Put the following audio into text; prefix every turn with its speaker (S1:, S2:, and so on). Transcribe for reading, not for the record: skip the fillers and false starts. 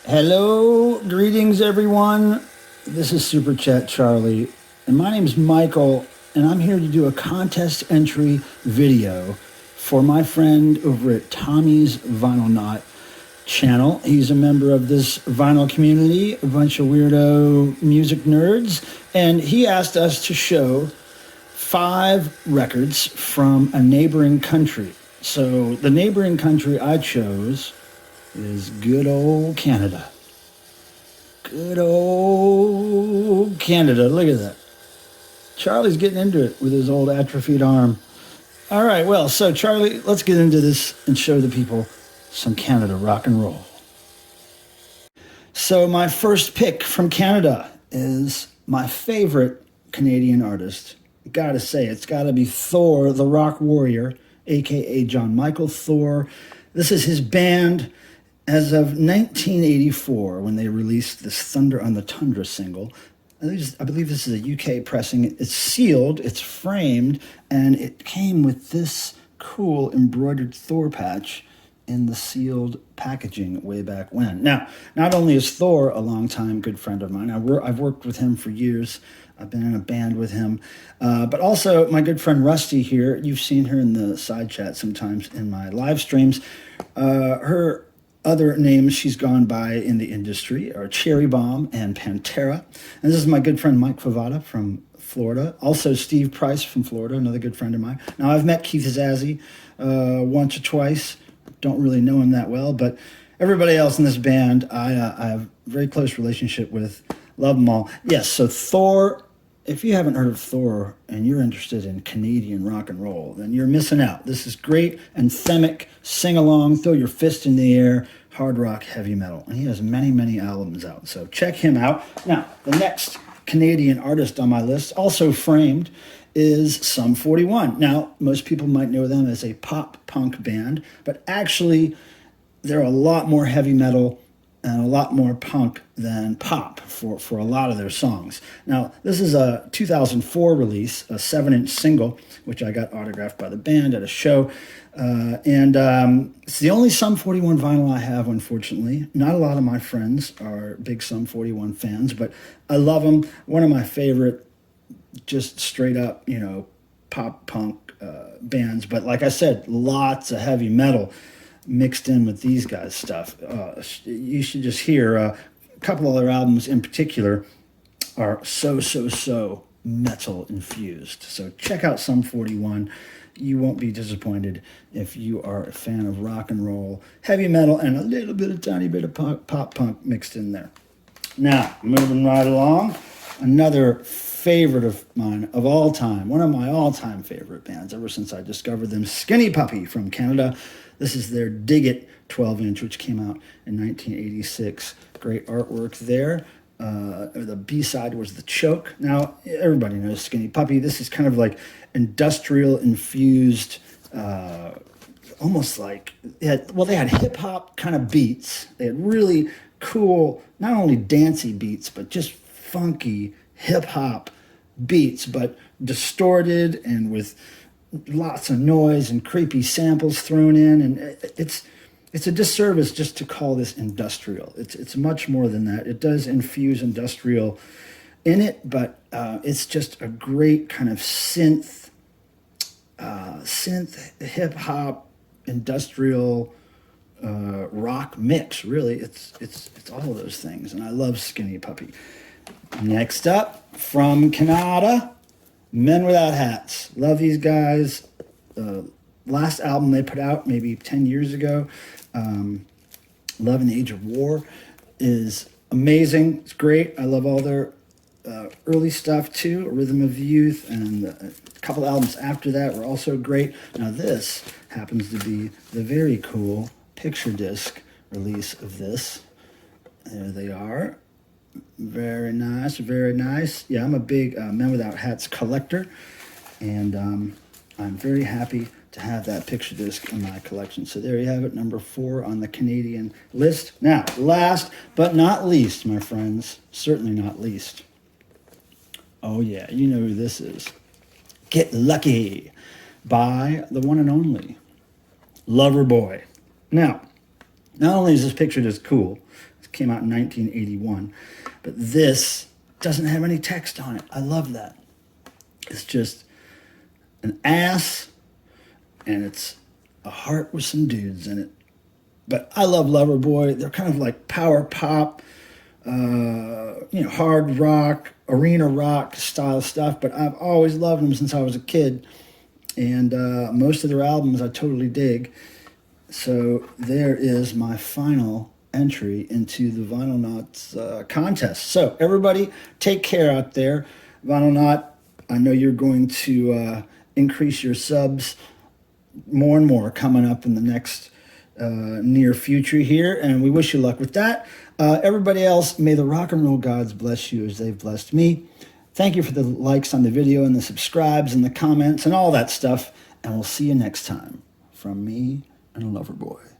S1: Hello, greetings everyone. This is Super Chat Charlie, and my name is Michael, and I'm here to do a contest entry video for my friend over at Tommy's Vinylnaut channel. He's a member of this vinyl community, a bunch of weirdo music nerds, and he asked us to show 5 records from a neighboring country. So the neighboring country I chose is good old Canada. Good old Canada. Look at that. Charlie's getting into it with his old atrophied arm. All right, well, so Charlie, let's get into this and show the people some Canada rock and roll. So my first pick from Canada is my favorite Canadian artist. Gotta say, it's gotta be Thor, the Rock Warrior, aka John Michael Thor. This is his band. As of 1984, when they released this Thunder on the Tundra single, I believe this is a UK pressing. It's sealed, it's framed, and it came with this cool embroidered Thor patch in the sealed packaging way back when. Now, not only is Thor a longtime good friend of mine, I've worked with him for years. I've been in a band with him. But also my good friend Rusty here, you've seen her in the side chat sometimes in my live streams. Her other names she's gone by in the industry are Cherry Bomb and Pantera. And this is my good friend Mike Favada from Florida. Also Steve Price from Florida, another good friend of mine. Now I've met Keith Zazzy once or twice. Don't really know him that well, but everybody else in this band I have a very close relationship with. Love them all. Yes, so Thor. If you haven't heard of Thor and you're interested in Canadian rock and roll, then you're missing out. This is great, anthemic, sing-along, throw your fist in the air, hard rock, heavy metal. And he has many, many albums out, so check him out. Now, the next Canadian artist on my list, also framed, is Sum 41. Now, most people might know them as a pop-punk band, but actually, they're a lot more heavy metal and a lot more punk than pop for a lot of their songs. Now, this is a 2004 release, a 7-inch single, which I got autographed by the band at a show. It's the only Sum 41 vinyl I have, unfortunately. Not a lot of my friends are big Sum 41 fans, but I love them. One of my favorite, just straight up, pop punk bands. But like I said, lots of heavy metal mixed in with these guys' stuff. You should just hear a couple of their albums in particular are so metal infused. So check out Sum 41. You won't be disappointed if you are a fan of rock and roll, heavy metal, and a little bit of tiny bit of pop punk mixed in there. Now, moving right along, another favorite of mine of all time, one of my all-time favorite bands ever since I discovered them, Skinny Puppy from Canada. This is their Dig It 12-inch, which came out in 1986. Great artwork there. The B-side was The Choke. Now, everybody knows Skinny Puppy. This is kind of like industrial-infused, almost like, they had hip-hop kind of beats. They had really cool, not only dancey beats, but just funky hip-hop beats, but distorted and with lots of noise and creepy samples thrown in, and it's a disservice just to call this industrial. It's much more than that. It does infuse industrial in it, but it's just a great kind of synth hip hop industrial rock mix. Really, it's all of those things, and I love Skinny Puppy. Next up from Canada, Men Without Hats. Love these guys. Last album they put out maybe 10 years ago, Love in the Age of War, is amazing. It's great. I love all their early stuff too. Rhythm of Youth and a couple albums after that were also great. Now this happens to be the very cool picture disc release of this. There they are. Very nice, very nice. Yeah, I'm a big Men Without Hats collector, and I'm very happy to have that picture disc in my collection. So there you have it, number 4 on the Canadian list. Now, last but not least, my friends, certainly not least. Oh yeah, you know who this is. Get Lucky by the one and only Loverboy. Now, not only is this picture just cool, it's came out in 1981. But this doesn't have any text on it. I love that. It's just an ass, and it's a heart with some dudes in it. But I love Loverboy. They're kind of like power pop, hard rock, arena rock style stuff. But I've always loved them since I was a kid. And most of their albums I totally dig. So there is my final entry into the Vinylnaut contest. So everybody, take care out there. Vinylnaut, I know you're going to increase your subs more and more coming up in the next near future here, and we wish you luck with that. Everybody else, may the rock and roll gods bless you as they've blessed me. Thank you for the likes on the video and the subscribes and the comments and all that stuff, and we'll see you next time. From me and Loverboy.